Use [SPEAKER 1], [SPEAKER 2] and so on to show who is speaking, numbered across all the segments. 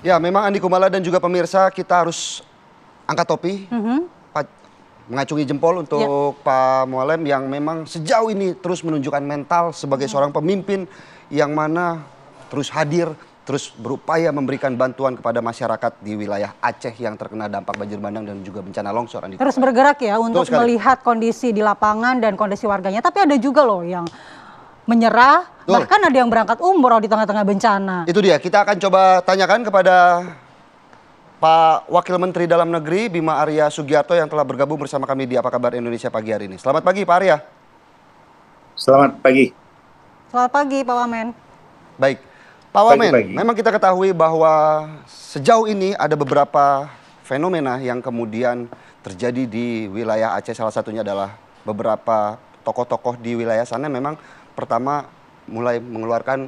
[SPEAKER 1] Ya, memang Andi Kumala dan juga pemirsa kita harus angkat topi, mengacungi jempol untuk Pak Mualem yang memang sejauh ini terus menunjukkan mental sebagai seorang pemimpin yang mana terus hadir, terus berupaya memberikan bantuan kepada masyarakat di wilayah Aceh yang terkena dampak banjir bandang dan juga bencana longsor. Andi
[SPEAKER 2] Terus
[SPEAKER 1] Kumala
[SPEAKER 2] bergerak ya untuk melihat kondisi di lapangan dan kondisi warganya. Tapi ada juga loh yang menyerah, bahkan ada yang berangkat umroh di tengah-tengah bencana.
[SPEAKER 1] Itu dia, kita akan coba tanyakan kepada Pak Wakil Menteri Dalam Negeri Bima Arya Sugiarto yang telah bergabung bersama kami di Apa Kabar Indonesia pagi hari ini. Selamat pagi Pak Arya.
[SPEAKER 3] Selamat pagi.
[SPEAKER 2] Selamat pagi Pak Wamen.
[SPEAKER 1] Baik, Pak Wamen, memang kita ketahui bahwa sejauh ini ada beberapa fenomena yang kemudian terjadi di wilayah Aceh. Salah satunya adalah beberapa tokoh-tokoh di wilayah sana memang pertama mulai mengeluarkan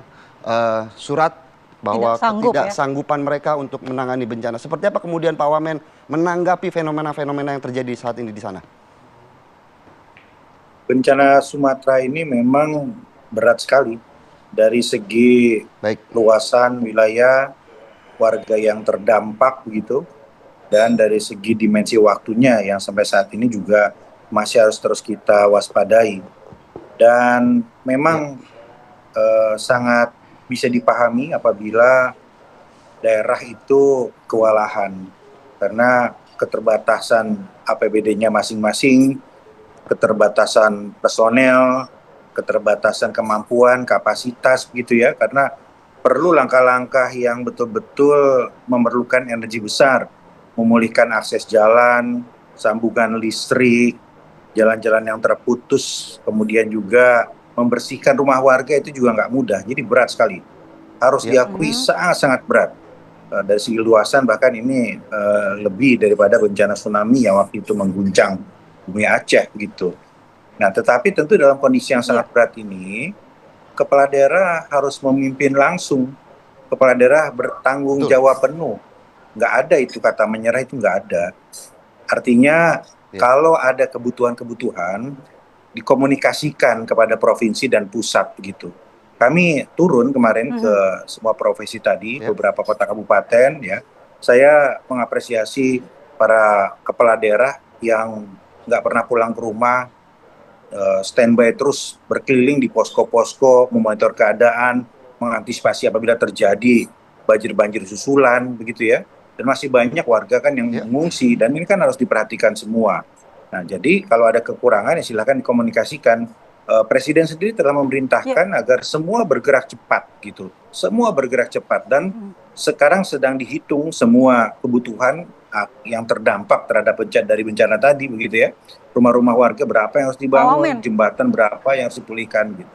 [SPEAKER 1] surat bahwa ketidaksanggupan mereka untuk menangani bencana. Seperti apa kemudian Pak Wamen menanggapi fenomena-fenomena yang terjadi saat ini di sana?
[SPEAKER 3] Bencana Sumatera ini memang berat sekali dari segi luasan wilayah, warga yang terdampak begitu, dan dari segi dimensi waktunya yang sampai saat ini juga masih harus terus kita waspadai. Dan memang sangat bisa dipahami apabila daerah itu kewalahan karena keterbatasan APBD-nya masing-masing, keterbatasan personel, keterbatasan kemampuan, kapasitas begitu ya, karena perlu langkah-langkah yang betul-betul memerlukan energi besar, memulihkan akses jalan, sambungan listrik, jalan-jalan yang terputus, kemudian juga membersihkan rumah warga itu juga nggak mudah, jadi berat sekali. Harus diakui sangat-sangat berat. Dari segi luasan bahkan ini lebih daripada bencana tsunami yang waktu itu mengguncang bumi Aceh gitu. Nah tetapi tentu dalam kondisi yang sangat berat ini, kepala daerah harus memimpin langsung. Kepala daerah bertanggung jawab penuh. Nggak ada itu kata menyerah, itu nggak ada. Artinya kalau ada kebutuhan-kebutuhan, dikomunikasikan kepada provinsi dan pusat begitu. Kami turun kemarin ke semua provinsi tadi, beberapa kota kabupaten ya. Saya mengapresiasi para kepala daerah yang nggak pernah pulang ke rumah, standby terus berkeliling di posko-posko, memonitor keadaan, mengantisipasi apabila terjadi banjir-banjir susulan begitu ya. Dan masih banyak warga kan yang mengungsi dan ini kan harus diperhatikan semua. Nah, jadi kalau ada kekurangan ya silakan dikomunikasikan. Presiden sendiri telah memerintahkan agar semua bergerak cepat gitu. Semua bergerak cepat dan sekarang sedang dihitung semua kebutuhan yang terdampak terhadap bencana tadi begitu ya. Rumah-rumah warga berapa yang harus dibangun, jembatan berapa yang harus dipulihkan gitu.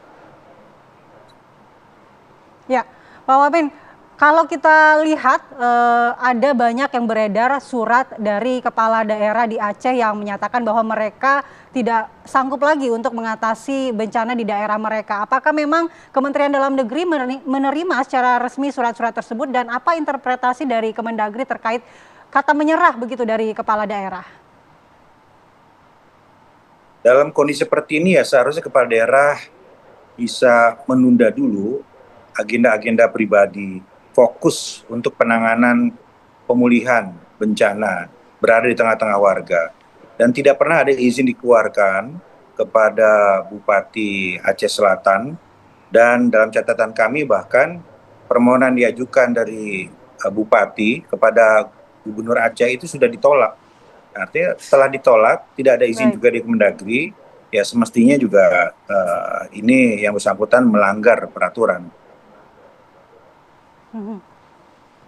[SPEAKER 2] Ya, Pak Wamen, kalau kita lihat ada banyak yang beredar surat dari kepala daerah di Aceh yang menyatakan bahwa mereka tidak sanggup lagi untuk mengatasi bencana di daerah mereka. Apakah memang Kementerian Dalam Negeri menerima secara resmi surat-surat tersebut dan apa interpretasi dari Kemendagri terkait kata menyerah begitu dari kepala daerah?
[SPEAKER 3] Dalam kondisi seperti ini ya seharusnya kepala daerah bisa menunda dulu agenda-agenda pribadi, fokus untuk penanganan pemulihan bencana, berada di tengah-tengah warga. Dan tidak pernah ada izin dikeluarkan kepada Bupati Aceh Selatan. Dan dalam catatan kami bahkan permohonan diajukan dari Bupati kepada Gubernur Aceh itu sudah ditolak. Artinya setelah ditolak, tidak ada izin juga di Kemendagri, ya semestinya juga ini yang bersangkutan melanggar peraturan.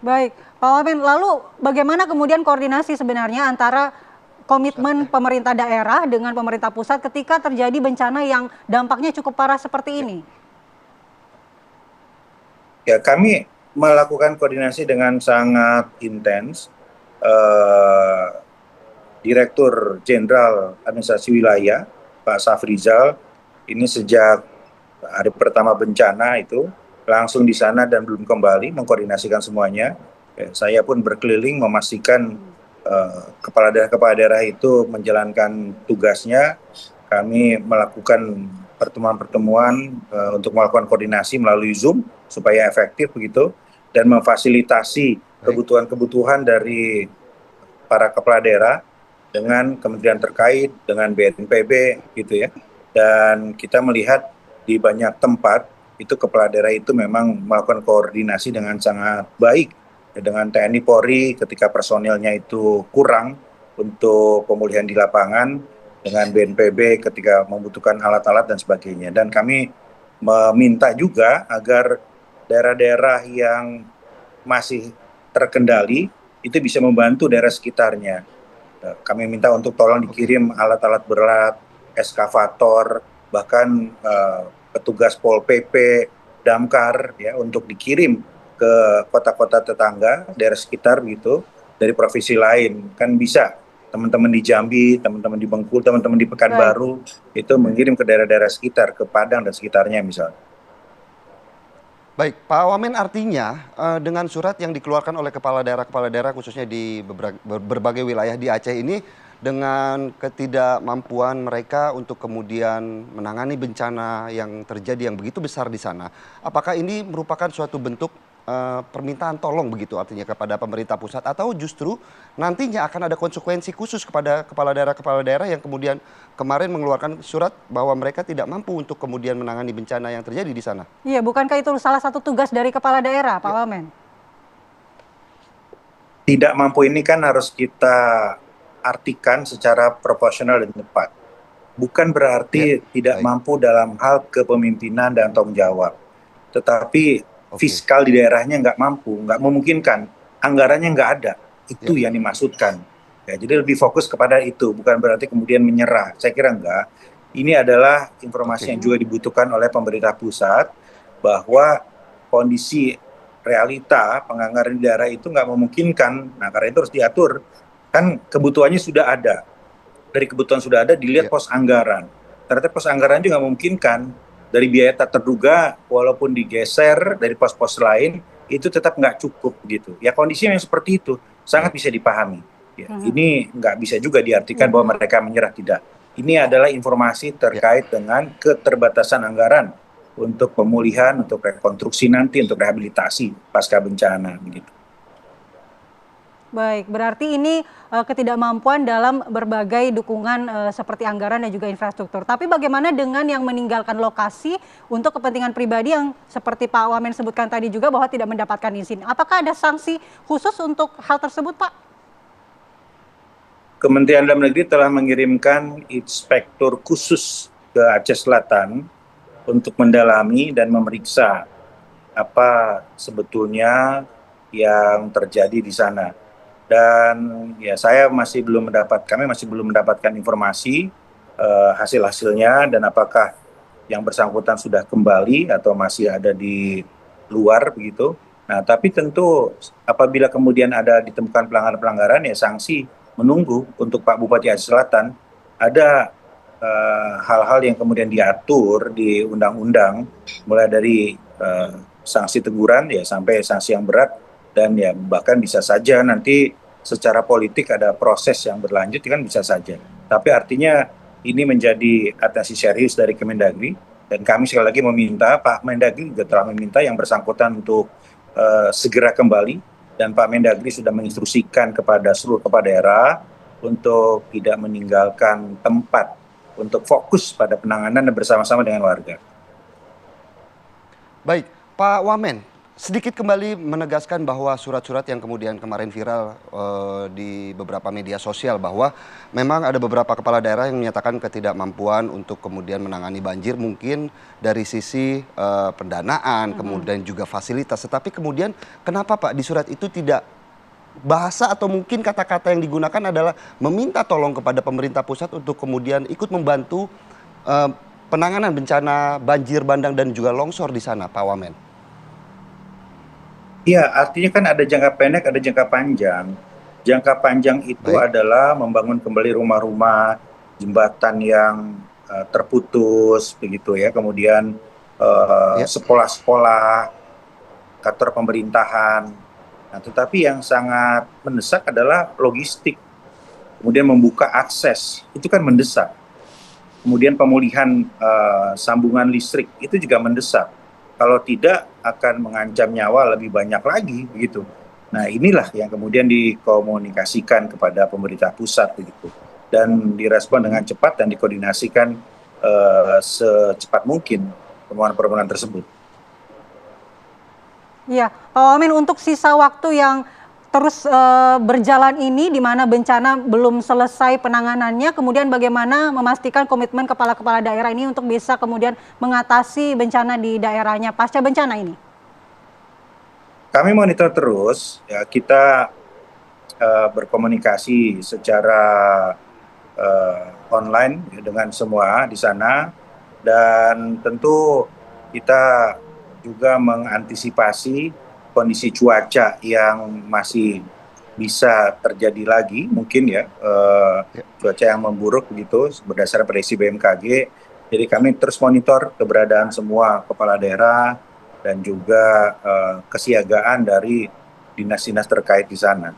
[SPEAKER 2] Baik, Pak Wamen, lalu bagaimana kemudian koordinasi sebenarnya antara komitmen pemerintah daerah dengan pemerintah pusat ketika terjadi bencana yang dampaknya cukup parah seperti ini?
[SPEAKER 3] Ya, kami melakukan koordinasi dengan sangat intens. Direktur Jenderal Administrasi Wilayah, Pak Safrizal, ini sejak hari pertama bencana itu langsung di sana dan belum kembali mengkoordinasikan semuanya. Saya pun berkeliling memastikan kepala daerah itu menjalankan tugasnya. Kami melakukan pertemuan-pertemuan untuk melakukan koordinasi melalui Zoom supaya efektif begitu dan memfasilitasi kebutuhan-kebutuhan dari para kepala daerah dengan kementerian terkait, dengan BNPB gitu ya. Dan kita melihat di banyak tempat itu kepala daerah itu memang melakukan koordinasi dengan sangat baik dengan TNI Polri ketika personilnya itu kurang untuk pemulihan di lapangan, dengan BNPB ketika membutuhkan alat-alat dan sebagainya. Dan kami meminta juga agar daerah-daerah yang masih terkendali itu bisa membantu daerah sekitarnya. Kami minta untuk tolong dikirim alat-alat berat, eskavator, bahkan petugas Pol PP, Damkar ya untuk dikirim ke kota-kota tetangga, daerah sekitar gitu, dari provinsi lain. Kan bisa teman-teman di Jambi, teman-teman di Bengkulu, teman-teman di Pekanbaru itu mengirim ke daerah-daerah sekitar, ke Padang dan sekitarnya misalnya.
[SPEAKER 1] Baik, Pak Wamen, artinya dengan surat yang dikeluarkan oleh kepala daerah khususnya di berbagai wilayah di Aceh ini, dengan ketidakmampuan mereka untuk kemudian menangani bencana yang terjadi yang begitu besar di sana, apakah ini merupakan suatu bentuk permintaan tolong begitu artinya kepada pemerintah pusat, atau justru nantinya akan ada konsekuensi khusus kepada kepala daerah yang kemudian kemarin mengeluarkan surat bahwa mereka tidak mampu untuk kemudian menangani bencana yang terjadi di sana?
[SPEAKER 2] Iya, bukankah itu salah satu tugas dari kepala daerah, Pak Wamen?
[SPEAKER 3] Tidak mampu ini kan harus kita artikan secara proporsional dan tepat. Bukan berarti tidak mampu dalam hal kepemimpinan dan tanggung jawab. Tetapi fiskal di daerahnya nggak mampu, nggak memungkinkan, anggarannya nggak ada. Itu yang dimaksudkan. Ya, jadi lebih fokus kepada itu, bukan berarti kemudian menyerah. Saya kira enggak. Ini adalah informasi yang juga dibutuhkan oleh pemerintah pusat, bahwa kondisi realita penganggaran di daerah itu nggak memungkinkan. Nah, karena itu harus diatur. Kan kebutuhannya sudah ada. Dari kebutuhan sudah ada, dilihat pos anggaran. Ternyata pos anggaran juga nggak memungkinkan. Dari biaya tak terduga, walaupun digeser dari pos-pos lain, itu tetap nggak cukup gitu. Ya kondisinya yang seperti itu sangat bisa dipahami. Ya, ini nggak bisa juga diartikan bahwa mereka menyerah, tidak. Ini adalah informasi terkait dengan keterbatasan anggaran untuk pemulihan, untuk rekonstruksi nanti, untuk rehabilitasi pasca bencana begitu.
[SPEAKER 2] Baik, berarti ini ketidakmampuan dalam berbagai dukungan seperti anggaran dan juga infrastruktur. Tapi bagaimana dengan yang meninggalkan lokasi untuk kepentingan pribadi yang seperti Pak Wamen sebutkan tadi juga bahwa tidak mendapatkan izin? Apakah ada sanksi khusus untuk hal tersebut, Pak?
[SPEAKER 3] Kementerian Dalam Negeri telah mengirimkan inspektur khusus ke Aceh Selatan untuk mendalami dan memeriksa apa sebetulnya yang terjadi di sana. Dan ya kami masih belum mendapatkan informasi hasil-hasilnya dan apakah yang bersangkutan sudah kembali atau masih ada di luar begitu. Nah, tapi tentu apabila kemudian ada ditemukan pelanggaran-pelanggaran, ya sanksi menunggu. Untuk Pak Bupati Aceh Selatan ada hal-hal yang kemudian diatur di undang-undang, mulai dari sanksi teguran ya sampai sanksi yang berat. Dan ya bahkan bisa saja nanti secara politik ada proses yang berlanjut, kan bisa saja. Tapi artinya ini menjadi atensi serius dari Kemendagri, dan kami sekali lagi meminta, Pak Mendagri juga telah meminta yang bersangkutan untuk segera kembali, dan Pak Mendagri sudah menginstruksikan kepada seluruh kepala daerah untuk tidak meninggalkan tempat, untuk fokus pada penanganan dan bersama-sama dengan warga.
[SPEAKER 1] Baik, Pak Wamen, sedikit kembali menegaskan bahwa surat-surat yang kemudian kemarin viral di beberapa media sosial, bahwa memang ada beberapa kepala daerah yang menyatakan ketidakmampuan untuk kemudian menangani banjir, mungkin dari sisi pendanaan, kemudian juga fasilitas. Tetapi kemudian kenapa Pak di surat itu tidak bahasa atau mungkin kata-kata yang digunakan adalah meminta tolong kepada pemerintah pusat untuk kemudian ikut membantu penanganan bencana banjir bandang dan juga longsor di sana, Pak Wamen?
[SPEAKER 3] Iya, artinya kan ada jangka pendek, ada jangka panjang. Jangka panjang itu adalah membangun kembali rumah-rumah, jembatan yang terputus, begitu ya. Kemudian sekolah-sekolah, kantor pemerintahan. Nah, tetapi yang sangat mendesak adalah logistik. Kemudian membuka akses, itu kan mendesak. Kemudian pemulihan sambungan listrik, itu juga mendesak. Kalau tidak akan mengancam nyawa lebih banyak lagi begitu. Nah, inilah yang kemudian dikomunikasikan kepada pemerintah pusat begitu, dan direspon dengan cepat dan dikoordinasikan secepat mungkin permohonan-permohonan tersebut.
[SPEAKER 2] Iya, Pak Wamen, untuk sisa waktu yang terus berjalan ini, di mana bencana belum selesai penanganannya, kemudian bagaimana memastikan komitmen kepala-kepala daerah ini untuk bisa kemudian mengatasi bencana di daerahnya pasca bencana ini?
[SPEAKER 3] Kami monitor terus, ya, kita berkomunikasi secara online ya, dengan semua di sana, dan tentu kita juga mengantisipasi kondisi cuaca yang masih bisa terjadi lagi mungkin ya, cuaca yang memburuk begitu berdasarkan prediksi BMKG. Jadi kami terus monitor keberadaan semua kepala daerah dan juga kesiagaan dari dinas-dinas terkait di sana.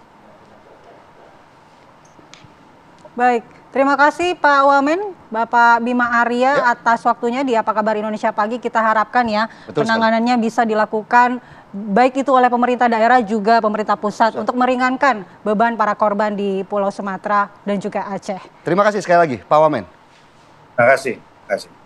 [SPEAKER 2] Baik, terima kasih Pak Wamen, Bapak Bima Arya atas waktunya di Apa Kabar Indonesia Pagi. Kita harapkan ya penanganannya bisa dilakukan baik itu oleh pemerintah daerah juga pemerintah pusat untuk meringankan beban para korban di Pulau Sumatera dan juga Aceh.
[SPEAKER 1] Terima kasih sekali lagi Pak Wamen.
[SPEAKER 3] Terima kasih.